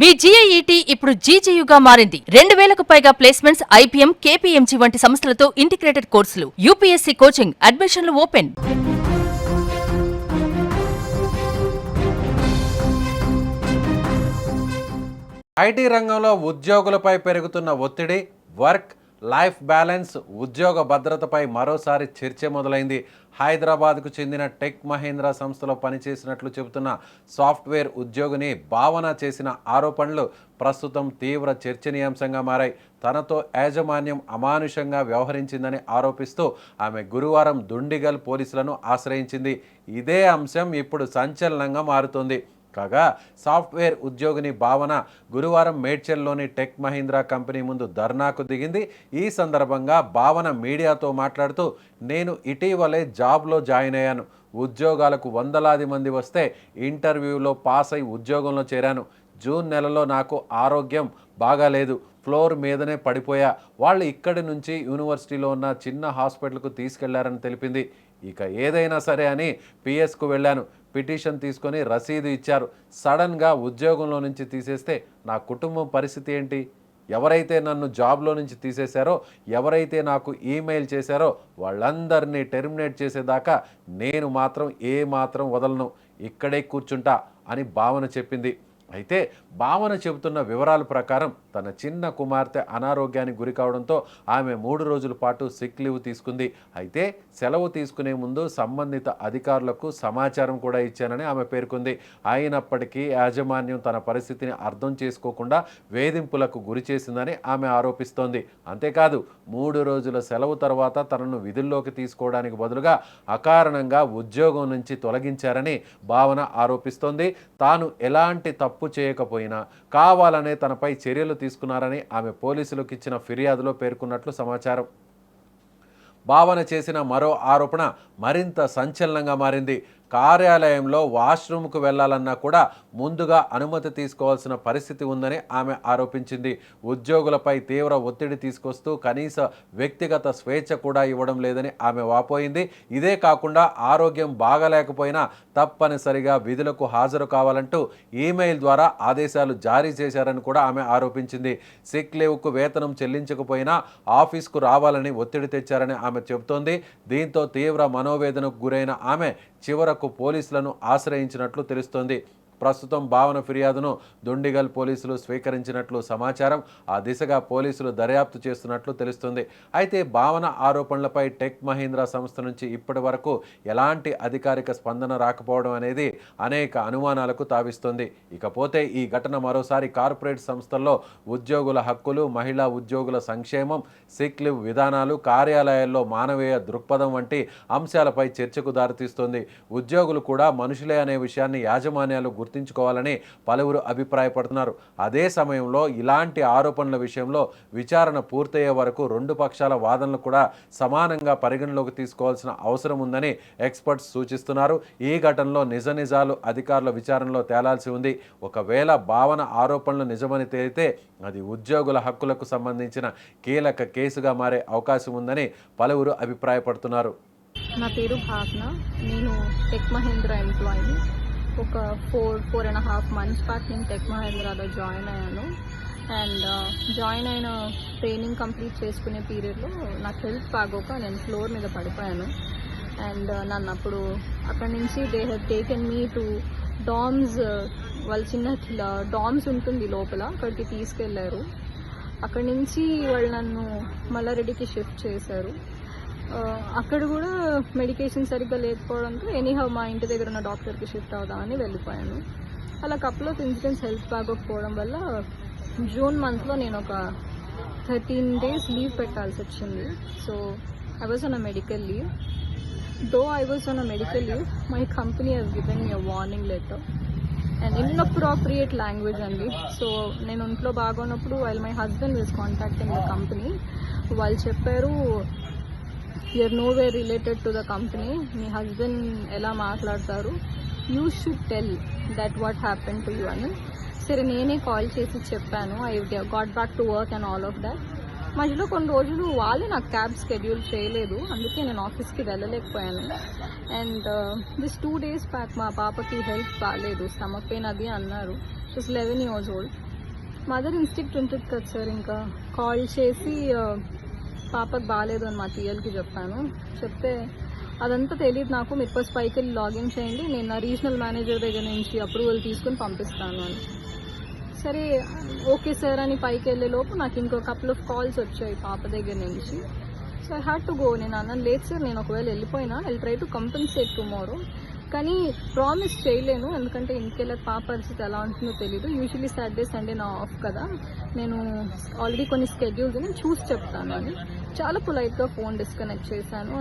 మీ జీఐఈటీ ఇప్పుడు జీజేయుగా మారింది. 2000కు పైగా ప్లేస్మెంట్స్, ఐపీఎం, కేపీఎంజీ వంటి సంస్థలతో ఇంటిగ్రేటెడ్ కోర్సులు. యూపీఎస్సీ కోచింగ్, అడ్మిషన్లు ఓపెన్. ఐటీ రంగంలో ఉద్యోగులపై పెరుగుతున్న ఒత్తిడి, వర్క్ లైఫ్ బ్యాలెన్స్, ఉద్యోగ భద్రతపై మరోసారి చర్చ మొదలైంది. హైదరాబాద్కు చెందిన టెక్ మహీంద్రా సంస్థలో పనిచేసినట్లు చెబుతున్న సాఫ్ట్వేర్ ఉద్యోగిని భావన చేసిన ఆరోపణలు ప్రస్తుతం తీవ్ర చర్చనీయాంశంగా మారాయి. తనతో యాజమాన్యం అమానుషంగా వ్యవహరించిందని ఆరోపిస్తూ ఆమె గురువారం దుండిగల్ పోలీసులను ఆశ్రయించింది. ఇదే అంశం ఇప్పుడు సంచలనంగా మారుతోంది. కాగా సాఫ్ట్వేర్ ఉద్యోగిని భావన గురువారం మేడ్చల్లోని టెక్ మహీంద్రా కంపెనీ ముందు ధర్నాకు దిగింది. ఈ సందర్భంగా భావన మీడియాతో మాట్లాడుతూ, నేను ఇటీవలే జాబ్లో జాయిన్ అయ్యాను. ఉద్యోగాలకు వందలాది మంది వస్తే ఇంటర్వ్యూలో పాస్ అయి ఉద్యోగంలో చేరాను. జూన్ నెలలో నాకు ఆరోగ్యం బాగాలేదు, ఫ్లోర్ మీదనే పడిపోయా. వాళ్ళు ఇక్కడి నుంచి యూనివర్సిటీలో ఉన్న చిన్న హాస్పిటల్కు తీసుకెళ్లారని తెలిపింది. ఇక ఏదైనా సరే అని పిఎస్కు వెళ్ళాను. పిటిషన్ తీసుకొని రసీదు ఇచ్చారు. సడన్గా ఉద్యోగంలో నుంచి తీసేస్తే నా కుటుంబం పరిస్థితి ఏంటి? ఎవరైతే నన్ను జాబ్లో నుంచి తీసేశారో, ఎవరైతే నాకు ఈమెయిల్ చేశారో వాళ్ళందరినీ టెర్మినేట్ చేసేదాకా నేను మాత్రం ఏమాత్రం వదలను, ఇక్కడే కూర్చుంటా అని భావన చెప్పింది. అయితే భావన చెబుతున్న వివరాల ప్రకారం తన చిన్న కుమార్తె అనారోగ్యానికి గురి కావడంతో ఆమె 3 రోజుల పాటు సిక్ లీవ్ తీసుకుంది. అయితే సెలవు తీసుకునే ముందు సంబంధిత అధికారులకు సమాచారం కూడా ఇచ్చానని ఆమె పేర్కొంది. అయినప్పటికీ యాజమాన్యం తన పరిస్థితిని అర్థం చేసుకోకుండా వేధింపులకు గురి చేసిందని ఆమె ఆరోపిస్తోంది. అంతేకాదు 3 రోజుల సెలవు తర్వాత తనను విధుల్లోకి తీసుకోవడానికి బదులుగా అకారణంగా ఉద్యోగం నుంచి తొలగించారని భావన ఆరోపిస్తోంది. తాను ఎలాంటి తప్పు చేయకపోయినా కావాలనే తనపై చర్యలు తీసుకున్నారని ఆమె పోలీసులకు ఇచ్చిన ఫిర్యాదులో పేర్కొన్నట్లు సమాచారం. భావన చేసిన మరో ఆరోపణ మరింత సంచలనంగా మారింది. కార్యాలయంలో వాష్రూమ్కు వెళ్లాలన్నా కూడా ముందుగా అనుమతి తీసుకోవాల్సిన పరిస్థితి ఉందని ఆమె ఆరోపించింది. ఉద్యోగులపై తీవ్ర ఒత్తిడి తీసుకొస్తూ కనీస వ్యక్తిగత స్వేచ్ఛ కూడా ఇవ్వడం లేదని ఆమె వాపోయింది. ఇదే కాకుండా ఆరోగ్యం బాగలేకపోయినా తప్పనిసరిగా విధులకు హాజరు కావాలంటూ ఈమెయిల్ ద్వారా ఆదేశాలు జారీ చేశారని కూడా ఆమె ఆరోపించింది. సిక్ లీవ్కు వేతనం చెల్లించకపోయినా ఆఫీస్కు రావాలని ఒత్తిడి తెచ్చారని ఆమె చెబుతోంది. దీంతో తీవ్ర మనోవేదనకు గురైన ఆమె చివరకు పోలీసులను ఆశ్రయించినట్లు తెలుస్తోంది. ప్రస్తుతం భావన ఫిర్యాదును దుండిగల్ పోలీసులు స్వీకరించినట్లు సమాచారం. ఆ దిశగా పోలీసులు దర్యాప్తు చేస్తున్నట్లు తెలుస్తుంది. అయితే భావన ఆరోపణలపై టెక్ మహీంద్రా సంస్థ నుంచి ఇప్పటి వరకు ఎలాంటి అధికారిక స్పందన రాకపోవడం అనేది అనేక అనుమానాలకు తావిస్తుంది. ఇకపోతే ఈ ఘటన మరోసారి కార్పొరేట్ సంస్థల్లో ఉద్యోగుల హక్కులు, మహిళా ఉద్యోగుల సంక్షేమం, సిక్ లీవ్ విధానాలు, కార్యాలయాల్లో మానవీయ దృక్పథం వంటి అంశాలపై చర్చకు దారితీస్తోంది. ఉద్యోగులు కూడా మనుషులే అనే విషయాన్ని యాజమాన్యాలు గుర్తించుకోవాలని పలువురు అభిప్రాయపడుతున్నారు. అదే సమయంలో ఇలాంటి ఆరోపణల విషయంలో విచారణ పూర్తయ్యే వరకు 2 పక్షాల వాదనలు కూడా సమానంగా పరిగణలోకి తీసుకోవాల్సిన అవసరం ఉందని ఎక్స్పర్ట్స్ సూచిస్తున్నారు. ఈ ఘటనలో నిజాలు అధికారుల విచారణలో తేలాల్సి ఉంది. ఒకవేళ భావన ఆరోపణలు నిజమని తేలితే అది ఉద్యోగుల హక్కులకు సంబంధించిన కీలక కేసుగా మారే అవకాశం ఉందని పలువురు అభిప్రాయపడుతున్నారు. నా పేరు భావన. నేను టెక్ మహీంద్రా ఎంప్లాయీని. ఒక 4.5 months బ్యాక్ నేను టెక్ మహీంద్రాలో జాయిన్ అయ్యాను. అండ్ జాయిన్ అయిన ట్రైనింగ్ కంప్లీట్ చేసుకునే పీరియడ్లో నాకు హెల్త్ బాగోక నేను ఫ్లోర్ మీద పడిపోయాను. అండ్ నన్ను అప్పుడు అక్కడి నుంచి they have taken me to DOMS, వాళ్ళ చిన్న డామ్స్ ఉంటుంది లోపల, అక్కడికి తీసుకెళ్లారు. అక్కడి నుంచి వాళ్ళు నన్ను మల్లారెడ్డికి షిఫ్ట్ చేశారు. అక్కడ కూడా మెడికేషన్ సరిగ్గా లేకపోవడంతో ఎనీహౌ మా ఇంటి దగ్గర ఉన్న డాక్టర్కి షిఫ్ట్ అవుదామని వెళ్ళిపోయాను. అలా కపుల్ ఆఫ్ ఇన్సిడెంట్స్ హెల్త్ బాగోకపోవడం వల్ల జూన్ మంత్లో నేను ఒక 13 days లీవ్ పెట్టాల్సి వచ్చింది. So I was on a medical leave. Though I was on a medical leave, my company has given me a warning letter and inappropriate language అండి. So నేను ఇంట్లో బాగున్నప్పుడు while my husband was contacting the company, వాళ్ళు చెప్పారు you're nowhere related to the company, మీ husband ఎలా మాట్లాడతారు, you should tell that what happen to you అని. సరే నేనే కాల్ చేసి చెప్పాను. I got back to work and all of that. మధ్యలో కొన్ని రోజులు వాళ్ళే నాకు క్యాబ్ షెడ్యూల్ చేయలేదు, అందుకే నేను ఆఫీస్కి వెళ్ళలేకపోయాను. అండ్ దిస్ 2 days బ్యాక్ మా పాపకి హెల్త్ బాగాలేదు, స్టమక్ పెయిన్ అది అన్నారు. It's 11 years old. Mother instinct ఉంటుంది కదా సార్, ఇంకా కాల్ చేసి పాపకు బాగాలేదు అని మా టీఎల్కి చెప్పాను. చెప్తే అదంతా తెలియదు నాకు, మీరు ఫస్ట్ పైకి వెళ్ళి లాగిన్ చేయండి, నేను నా రీజనల్ మేనేజర్ దగ్గర నుంచి అప్రూవల్ తీసుకుని పంపిస్తాను అని. సరే ఓకే సార్ అని పైకి వెళ్ళే లోపు నాకు ఇంకో కపుల్ ఆఫ్ కాల్స్ వచ్చాయి పాప దగ్గర నుంచి. So I had to go. నేను అన్నాను లేదు సార్, నేను ఒకవేళ వెళ్ళిపోయినా I try to compensate tomorrow, కానీ ప్రామిస్ చేయలేను, ఎందుకంటే ఇంటికెళ్ళక పాప పరిస్థితి ఎలా ఉంటుందో తెలీదు. యూజువలీ సాటర్డే సండే నా ఆఫ్ కదా, నేను ఆల్రెడీ కొన్ని స్కెడ్యూల్స్ నేను చూసి చెప్తాను అని చాలా పొలైట్గా ఫోన్ డిస్కనెక్ట్ చేశాను.